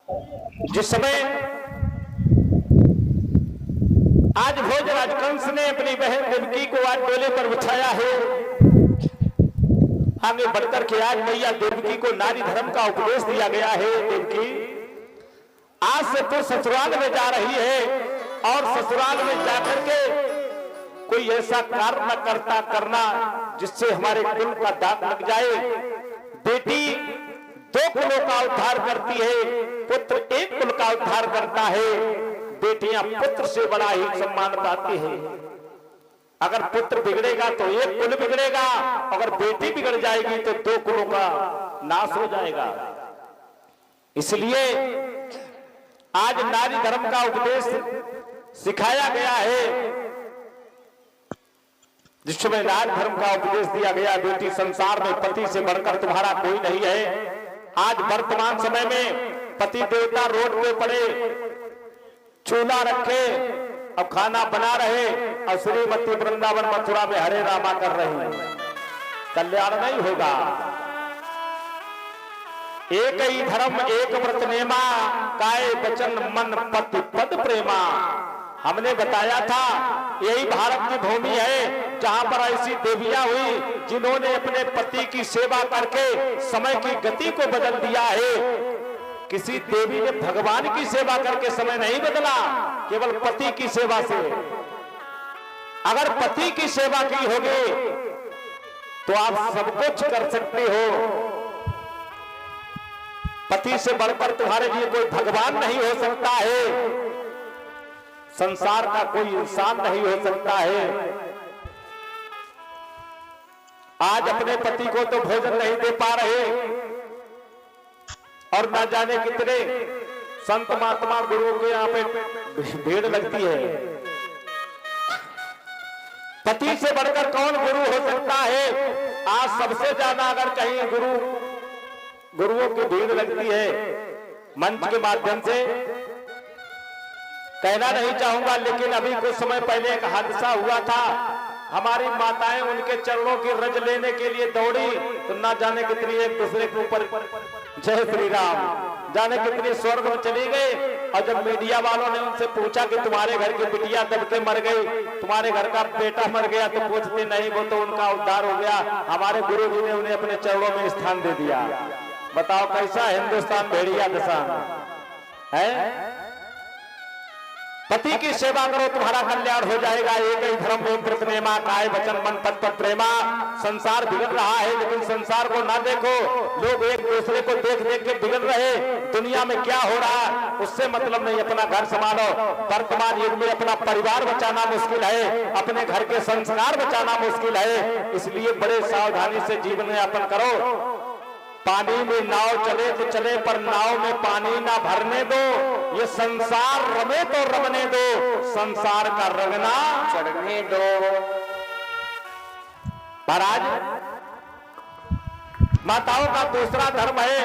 जिस समय आज भोजराज कंस ने अपनी बहन देवकी को आज डोले पर बिठाया है, आगे बढ़कर के आज मैया देवकी को नारी धर्म का उपदेश दिया गया है। देवकी आज से तो ससुराल में जा रही है और ससुराल में जाकर के कोई ऐसा कार्य न करना जिससे हमारे कुल का दाग लग जाए। बेटी दो कुलों का उद्धार करती है, पुत्र एक कुल का उद्धार करता है। बेटियां पुत्र से बड़ा ही सम्मान पाती है। अगर पुत्र बिगड़ेगा तो एक कुल बिगड़ेगा, अगर बेटी बिगड़ जाएगी तो दो कुलों का नाश हो जाएगा। इसलिए आज नारी धर्म का उपदेश सिखाया गया है। जिस समय नारी धर्म का उपदेश दिया गया, बेटी संसार में पति से बढ़कर तुम्हारा कोई नहीं है। आज वर्तमान समय में पति देवता रोड पे पड़े, चूल्हा रखे, अब खाना बना रहे और श्रीमती वृंदावन मथुरा में हरे रामा कर रहे हैं। कल्याण नहीं होगा। एक ही धर्म एक व्रत नेमा, काय वचन मन पति पद प्रेमा। हमने बताया था यही भारत की भूमि है जहां पर ऐसी देवियां हुई जिन्होंने अपने पति की सेवा करके समय की गति को बदल दिया है। किसी देवी ने भगवान की सेवा करके समय नहीं बदला, केवल पति की सेवा से। अगर पति की सेवा की होगी तो आप सब कुछ कर सकते हो। पति से बढ़कर तुम्हारे लिए कोई भगवान नहीं हो सकता है, संसार का कोई इंसान नहीं हो सकता है। आज अपने पति को तो भोजन नहीं दे पा रहे और ना जाने कितने संत महात्मा गुरुओं के यहाँ पे भीड़ लगती है। पति से बढ़कर कौन गुरु हो सकता है? आज सबसे ज्यादा अगर कहीं गुरुओं की भीड़ लगती है। मंच के माध्यम से कहना नहीं चाहूंगा, लेकिन अभी कुछ समय पहले एक हादसा हुआ था। हमारी माताएं उनके चरणों की रज लेने के लिए दौड़ी तो ना जाने कितनी एक दूसरे के ऊपर जय श्री राम जाने कितनी स्वर्ग में चली गई। और जब मीडिया वालों ने उनसे पूछा कि तुम्हारे घर की बिटिया दब के मर गई, तुम्हारे घर का बेटा मर गया, तो पूछते नहीं, वो तो उनका उद्धार हो गया, हमारे गुरु जी ने उन्हें अपने चरणों में स्थान दे दिया। बताओ कैसा हिंदुस्तान भेड़िया दशा है। पति की सेवा करो, तुम्हारा कल्याण हो जाएगा। एक ही धर्म एक व्रत नेमा, काय वचन मन पद पद प्रेमा। संसार बिगड़ रहा है लेकिन संसार को ना देखो। लोग एक दूसरे को देख देख के बिगड़ रहे। दुनिया में क्या हो रहा है उससे मतलब नहीं, अपना घर संभालो। वर्तमान युग में अपना परिवार बचाना मुश्किल है, अपने घर के संस्कार बचाना मुश्किल है। इसलिए बड़े सावधानी से जीवन यापन करो। पानी में नाव चले तो चले, पर नाव में पानी ना भरने दो। ये संसार रमे तो रमने दो, संसार का रंगना चढ़ने दो। महाराज, माताओं का दूसरा धर्म है,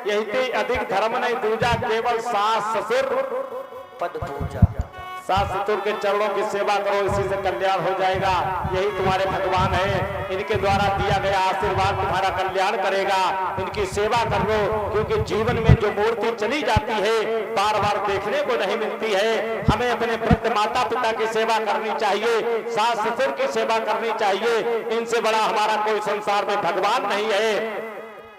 यही थी अधिक धर्म नहीं दूजा, केवल सास ससुर पद पूजा। सास ससुर के चरणों की सेवा करो, इसी से कल्याण हो जाएगा। यही तुम्हारे भगवान है, इनके द्वारा दिया गया आशीर्वाद तुम्हारा कल्याण करेगा। इनकी सेवा कर लो, क्योंकि जीवन में जो मूर्ति चली जाती है बार बार देखने को नहीं मिलती है। हमें अपने वृद्ध माता पिता की सेवा करनी चाहिए, सास ससुर की सेवा करनी चाहिए। इनसे बड़ा हमारा कोई संसार में भगवान नहीं है।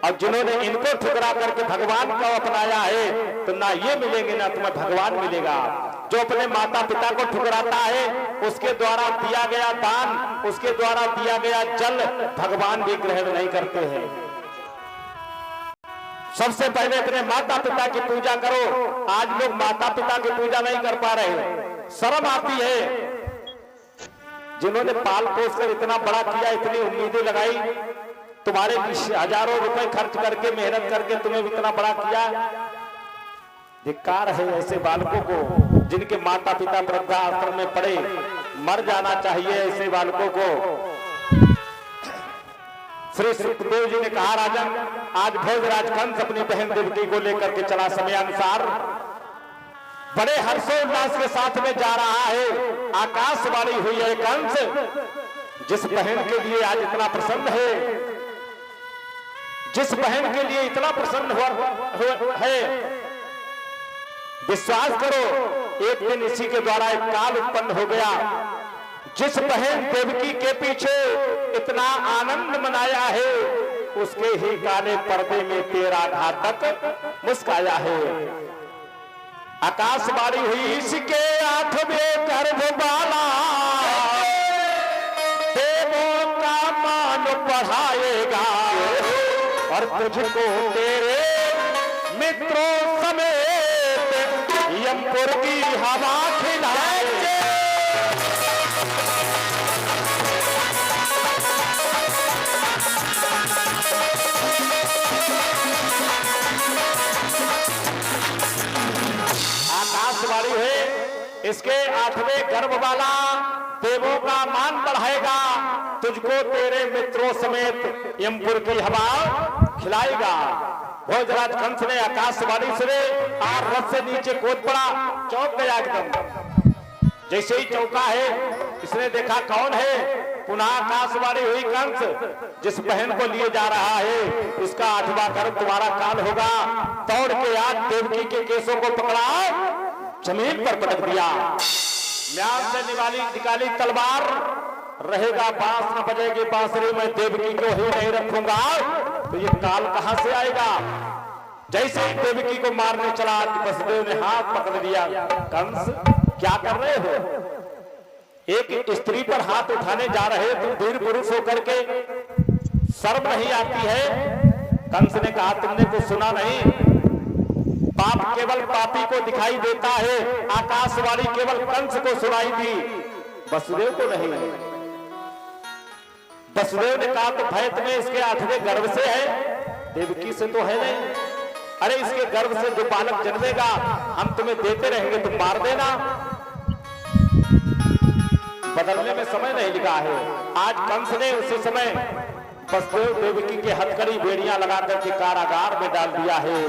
और जिन्होंने इनको ठुकरा करके भगवान को अपनाया है तो ना ये मिलेंगे ना तुम्हें भगवान मिलेगा। जो अपने माता पिता को ठुकराता है उसके द्वारा दिया गया दान, उसके द्वारा दिया गया जल भगवान भी ग्रहण नहीं करते हैं। सबसे पहले अपने माता पिता की पूजा करो। आज लोग माता पिता की पूजा नहीं कर पा रहे, शर्म आती है। जिन्होंने पाल पोस कर इतना बड़ा किया, इतनी उम्मीदें लगाई, तुम्हारे हजारों रुपए खर्च करके मेहनत करके तुम्हें इतना बड़ा किया, धिक्कार है ऐसे बालकों को जिनके माता पिता वृद्धाश्रम में पड़े। मर जाना चाहिए ऐसे बालकों को। श्री सुखदेव जी ने कहा, राजन आज भोजराज कंस अपनी बहन देवकी को लेकर के चला समयानुसार, बड़े हर्षोल्लास के साथ में जा रहा है। आकाशवाणी हुई है, कंस जिस बहन के लिए आज इतना प्रसन्न है, जिस बहन के लिए इतना प्रसन्न है, विश्वास करो, एक दिन इसी के द्वारा एक काल उत्पन्न हो गया। जिस बहन देवकी के पीछे इतना आनंद मनाया है, उसके ही काले पर्दे में तेरा घातक मुस्काया है। आकाशवाणी हुई इसके 8वें गर्भ वाला, देवों का मान बढ़ाएगा और तुझको तेरे मित्रों समेत यमपुर की हवा खिलाएगा। आकाशवाणी है इसके 8वें गर्भ वाला, देवों का मान बढ़ाएगा, तुझको तेरे मित्रों समेत यमपुर की हवा खिलाएगा। भोजराज कंस ने आकाशवाणी सुने और रथ से नीचे कूद पड़ा, चौंक गया एकदम। जैसे ही चौंका है, इसने देखा कौन है। पुनः आकाशवाणी हुई, कंस जिस बहन को लिए जा रहा है उसका 8वां गर्भ तुम्हारा काल होगा। दौड़ के आज देवकी के केसों को पकड़ा, जमीन पर पटक दिया। म्यान से निकाली तलवार, रहेगा बांस न बजेगी बांसुरी, मैं देवकी को ही नहीं रखूंगा तो ये काल कहां से आएगा। जैसे ही देवकी को मारने चला, वसुदेव ने हाथ पकड़ लिया। कंस क्या कर रहे हो? एक स्त्री पर हाथ उठाने जा रहे, तुम वीर पुरुष होकर के शर्म नहीं आती है? कंस ने कहा, तुमने कुछ सुना नहीं? पाप केवल पापी को दिखाई देता है। आकाशवाणी केवल कंस को सुनाई दी, वसुदेव को नहीं। वसुदेव ने कहा, तो भय तुम्हें इसके 8वें गर्भ से है, देवकी से तो है नहीं। अरे इसके गर्भ से जो बालक जन्मेगा हम तुम्हें देते रहेंगे, तुम मार देना। बदलने में समय नहीं लिखा है। आज कंस ने उसी समय वसुदेव देवकी के हथकड़ी बेड़ियां लगाकर के कारागार में डाल दिया है।